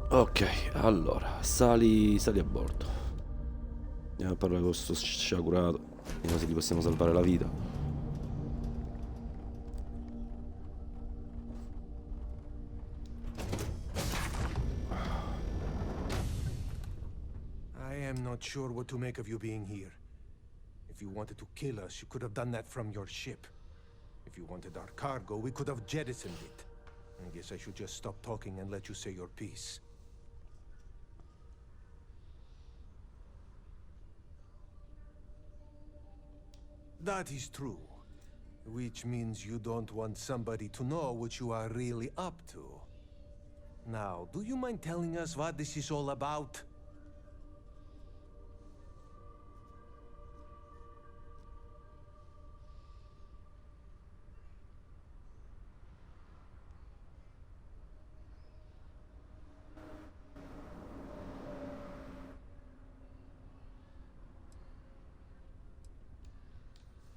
Ok, allora, sali a bordo. Andiamo a parlare con sto sciagurato. Vediamo se gli possiamo salvare la vita. I am not sure what to make of you being here. If you wanted to kill us, you could have done that from your ship. If you wanted our cargo, we could have jettisoned it. I guess I should just stop talking and let you say your piece. That is true. Which means you don't want somebody to know what you are really up to. Now, do you mind telling us what this is all about?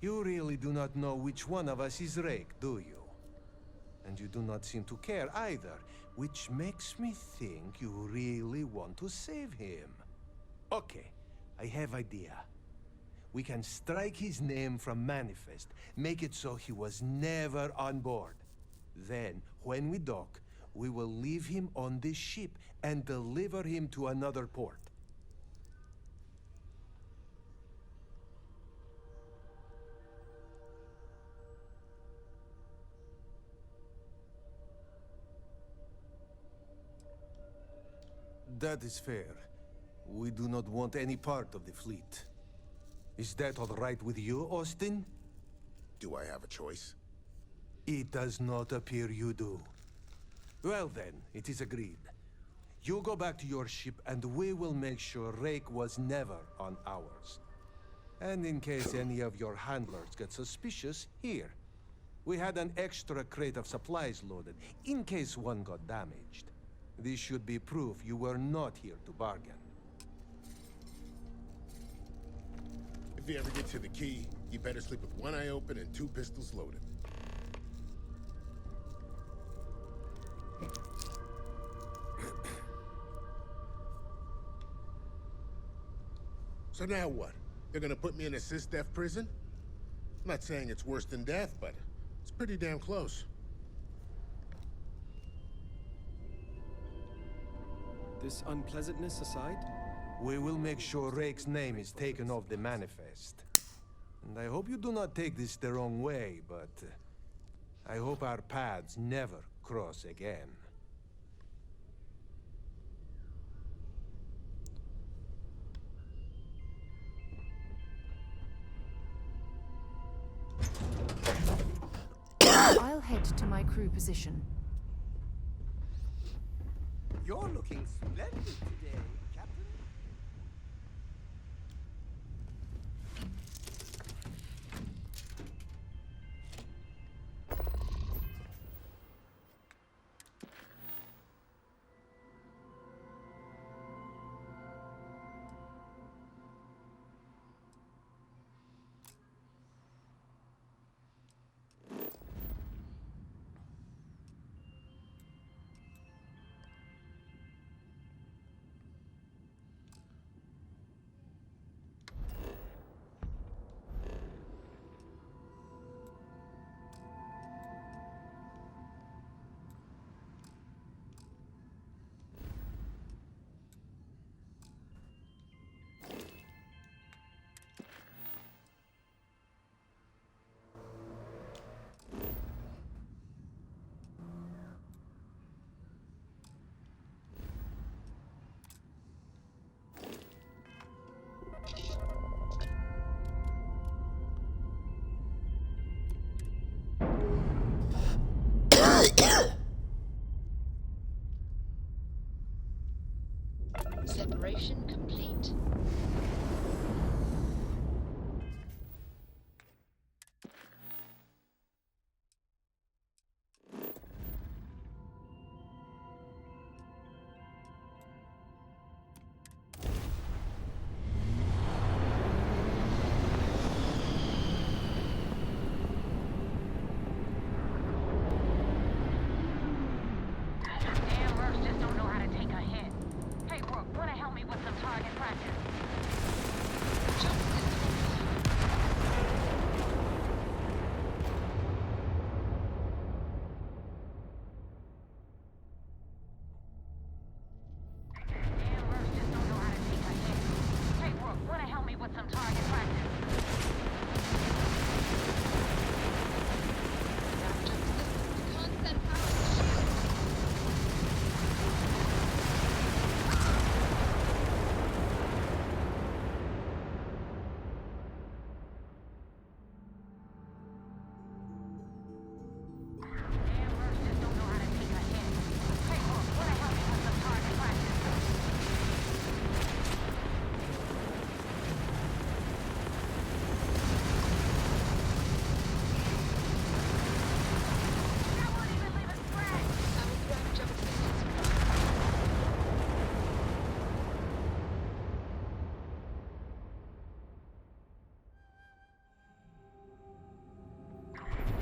You really do not know which one of us is Rake, do you? And you do not seem to care either, which makes me think you really want to save him. Okay, I have idea. We can strike his name from Manifest, make it so he was never on board. Then, when we dock, we will leave him on this ship and deliver him to another port. That is fair. We do not want any part of the fleet. Is that all right with you, Austin? Do I have a choice? It does not appear you do. Well then, it is agreed. You go back to your ship and we will make sure Rake was never on ours. And in case any of your handlers get suspicious, here. We had an extra crate of supplies loaded, in case one got damaged. This should be proof you were not here to bargain. If you ever get to the key, you better sleep with one eye open and 2 pistols loaded. So now what? They're gonna put me in a cis-def prison? I'm not saying it's worse than death, but it's pretty damn close. This unpleasantness aside? We will make sure Rake's name is taken off the manifest. And I hope you do not take this the wrong way, but I hope our paths never cross again. I'll head to my crew position. You're looking splendid today, Captain. Separation complete. Damn mercs just don't know how to take a hit. practice.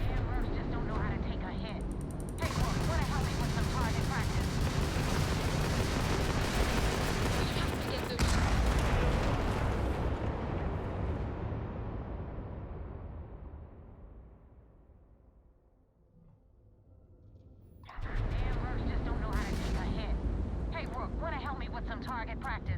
Damn, Mercs just don't know how to take a hit. Hey, Brooke, wanna help me with some target practice? Target practice.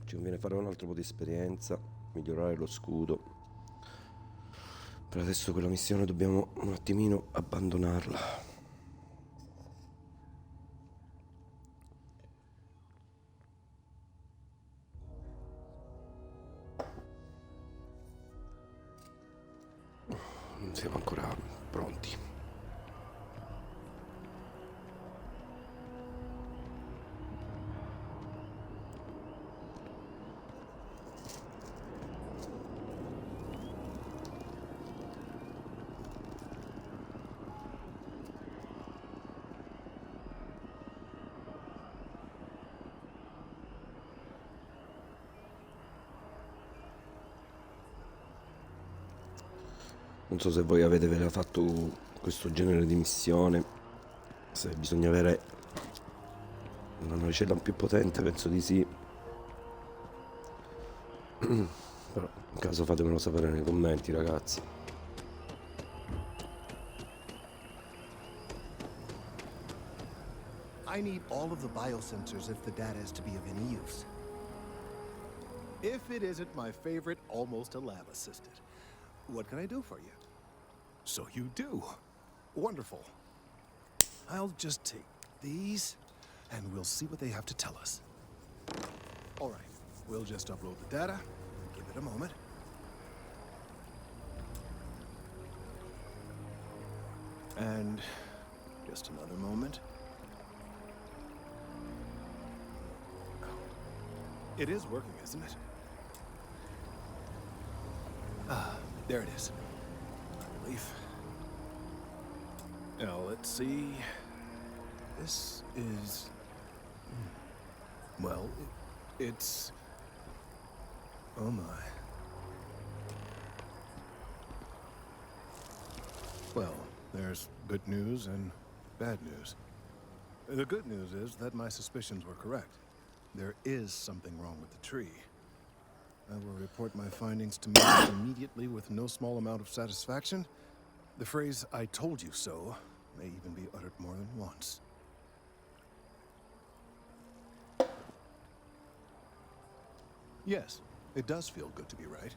Ci conviene fare un altro po' di esperienza, migliorare lo scudo. Per adesso quella missione dobbiamo un attimino abbandonarla. Non siamo ancora pronti. Non so se voi avete già fatto questo genere di missione, se bisogna avere una navicella più potente, penso di sì. Però in caso fatemelo sapere nei commenti, ragazzi. I need all of the biosensors if the data is to be of any use. If it isn't my favorite, almost a lab assistant. What can I do for you? So you do. Wonderful. I'll just take these, and we'll see what they have to tell us. All right, we'll just upload the data. Give it a moment. And just another moment. It is working, isn't it? Ah, there it is. Relief. Now, let's see. This is... Well, it's... Oh my. Well, there's good news and bad news. The good news is that my suspicions were correct. there is something wrong with the tree. I will report my findings to Matt immediately with no small amount of satisfaction. The phrase, "I told you so," may even be uttered more than once. Yes, it does feel good to be right,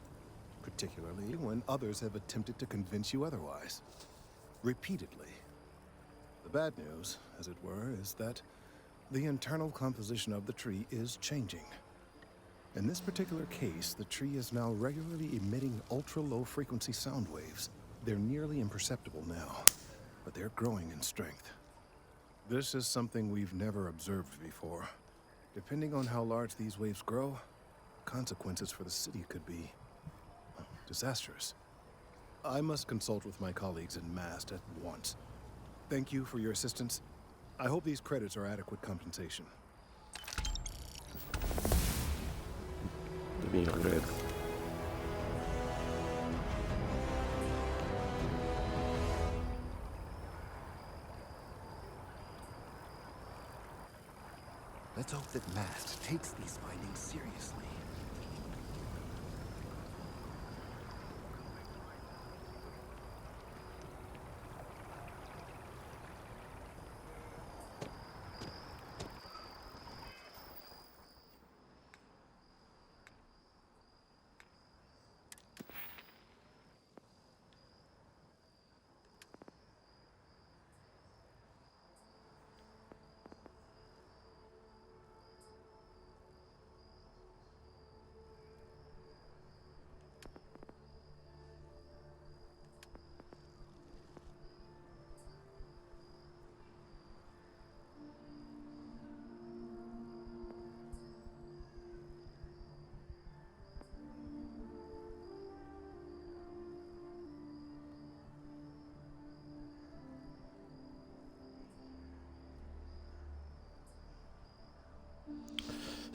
particularly when others have attempted to convince you otherwise. Repeatedly. The bad news, as it were, is that the internal composition of the tree is changing. In this particular case, the tree is now regularly emitting ultra-low frequency sound waves. They're nearly imperceptible now, but they're growing in strength. This is something we've never observed before. Depending on how large these waves grow, consequences for the city could be disastrous. I must consult with my colleagues in Mast at once. Thank you for your assistance. I hope these credits are adequate compensation. Let's hope that Mast takes these findings seriously.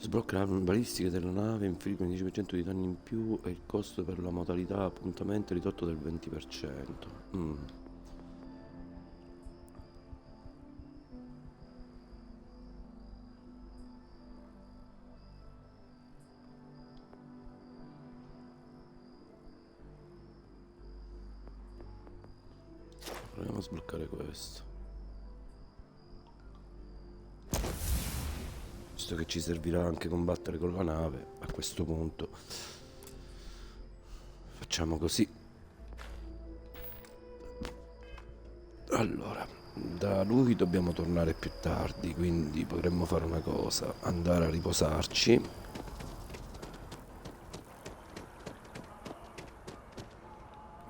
Sblocca le armi balistiche della nave, infligge 15% di danni in più e il costo per la modalità appuntamento è ridotto del 20%. Proviamo a sbloccare questo. Visto che ci servirà anche combattere con la nave, a questo punto facciamo così. Allora, da lui dobbiamo tornare più tardi, quindi potremmo fare una cosa, andare a riposarci.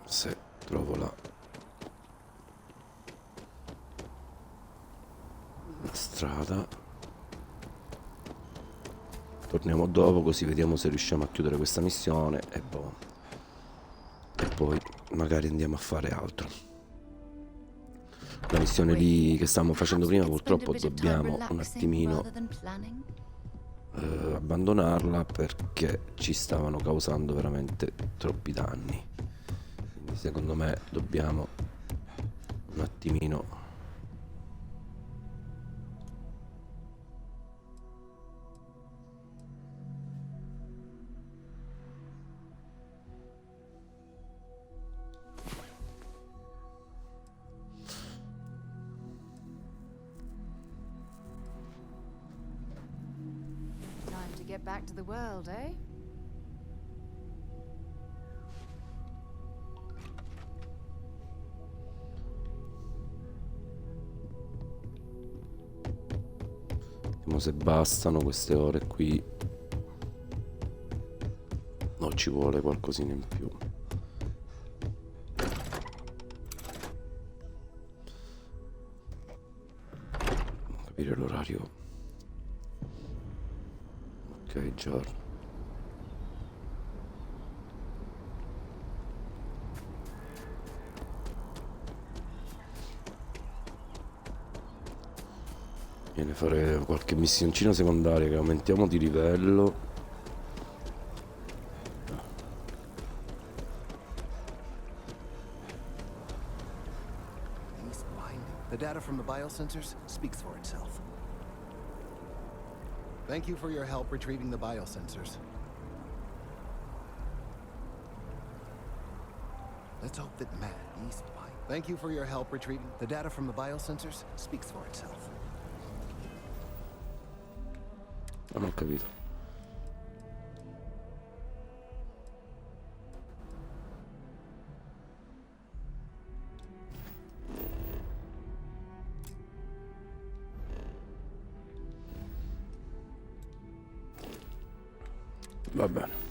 Se trovo la strada. Torniamo dopo, così vediamo se riusciamo a chiudere questa missione e boh. E poi magari andiamo a fare altro. La missione lì che stavamo facendo prima purtroppo dobbiamo un attimino abbandonarla perché ci stavano causando veramente troppi danni. Quindi secondo me dobbiamo un attimino Get back to the world, eh? vediamo se bastano queste ore qui. No, ci vuole qualcosina in più. Devo capire l'orario. Ok, giorno. Viene fare qualche missioncina secondaria che aumentiamo di livello. The data from the biosensors speaks for itself. Thank you for your help retrieving the biosensors. Let's hope that Matt eased by. Thank you for your help retrieving. The data from the biosensors speaks for itself. Non ho capito. Va bene.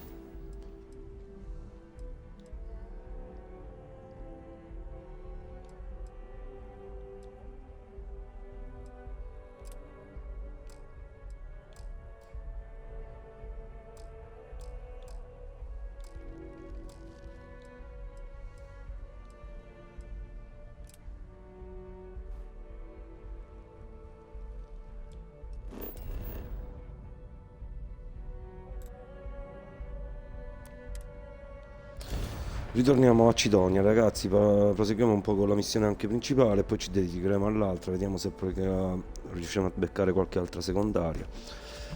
Ritorniamo a Cidonia, ragazzi, proseguiamo un po' con la missione anche principale, poi ci dedicheremo all'altra, vediamo se riusciamo a beccare qualche altra secondaria.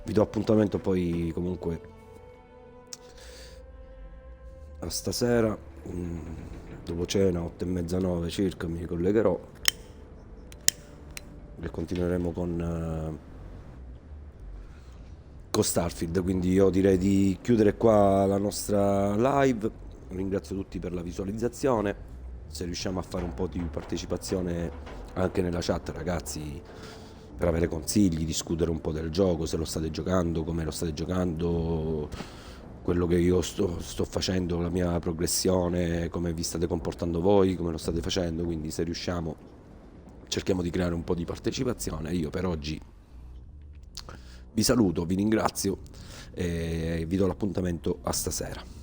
Vi do appuntamento poi comunque a stasera, dopo cena, 8:30, 9 circa, mi collegherò e continueremo con Starfield, quindi io direi di chiudere qua la nostra live. Ringrazio tutti per la visualizzazione, se riusciamo a fare un po' di partecipazione anche nella chat, ragazzi, per avere consigli, discutere un po' del gioco, se lo state giocando, come lo state giocando, quello che io sto facendo, la mia progressione, come vi state comportando voi, come lo state facendo, quindi se riusciamo cerchiamo di creare un po' di partecipazione. Io per oggi vi saluto, vi ringrazio e vi do l'appuntamento a stasera.